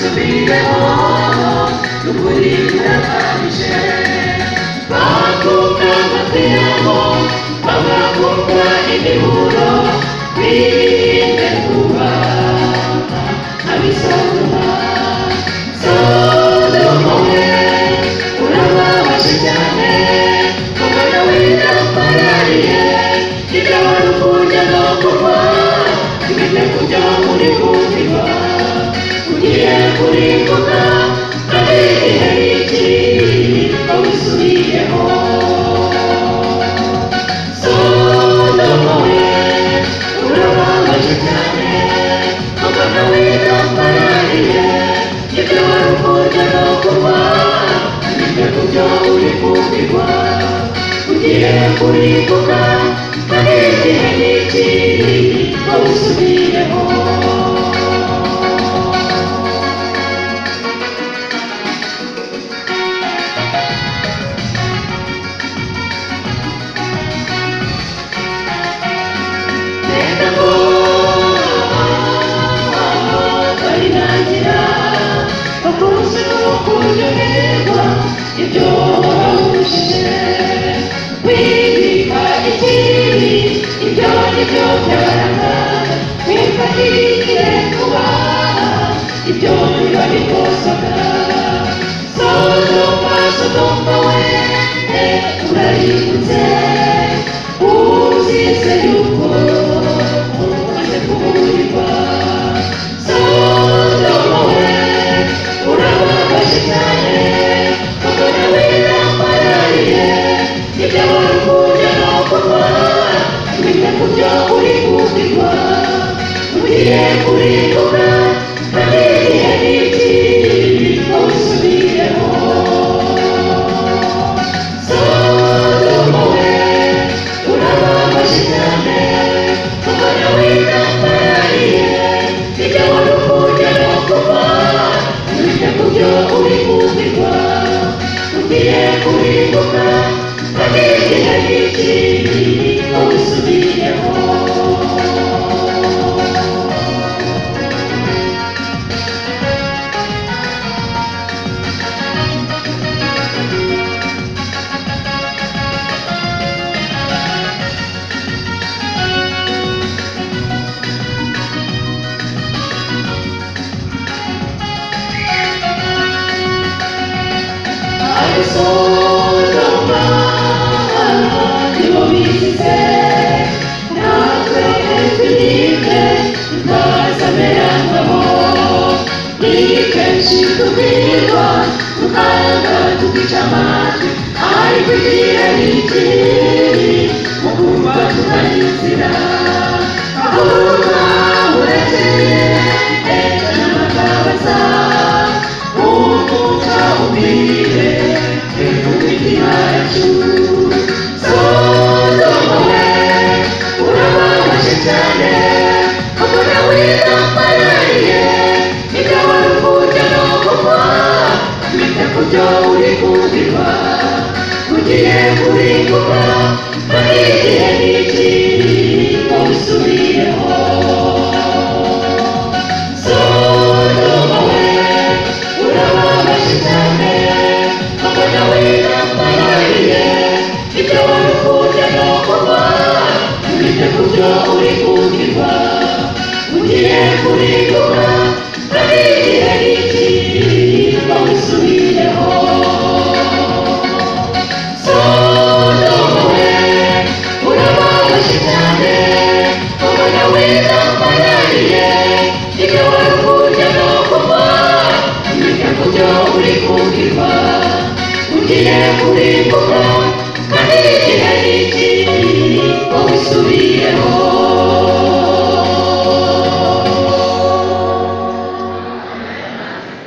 subireho n'ukuri kurakabije bakumva amatwi yabo bagakumva imiburo birinde kuba abisodoma Sodoma we urababaje cyane umwana w'indamarariye ibyo wari ukurya no kunywa ibite kubyo uri kumvirwa ugiye kurimbuka kandi igihe n'iki wisubiyeho Sodoma we urababaje cyane umwana w'indamarariye ibyo wari ukurya no kunywa ibite kubyo uri kumvirwa ugiye kurimbuka kandi igihe n'iki wisubiyeho ibyo wawushije wibika ikibi ibyo nibyo byabaraga wifatire kuba ibyo biba bikosaga Sodoma Sodoma we urarimbutse uzize yuko umaze kuburirwa Sodoma we urababaje cyane umwana w'indamarariye ibyo wari ukurya no kunywa ibite kubyo uri kumvirwa ugiye kurimbuka kandi igihe n'iki wisubiyeho Sodoma we urababaje cyane umwana w'indamarariye ibyo wari ukurya no kunywa ibite kubyo uri kumvirwa ugiye kurimbuka kandi igihe n'iki wisubiyeho Sodoma nibo bizize natwe twirinde tutazamera nkabo ni kenshi tubwirwa tukanga tukica amatwi ariko igihe n'iki mu kumva tukanizira ahubwo urekeye n'amatabaza umuca ubwire imitima yacu Sodoma we urababaje cyane umwana w'indamarariye ibyo wari ukurya no kunywa ibite kubyo uri kumvirwa ugiye kurimbuka kandi igihe n'iki wisubiyeho Sodoma we urababaje cyane umwana w'indamarariye ibyo wari ukurya no kunywa ibite kubyo uri kumvirwa ugiye kurimbuka kandi igihe n'iki wisubiyeho Sodoma we urababaje cyane umwana w'indamarariye ibyo wari ukurya no kunywa ibite kubyo uri kumvirwa ugiye kurimbuka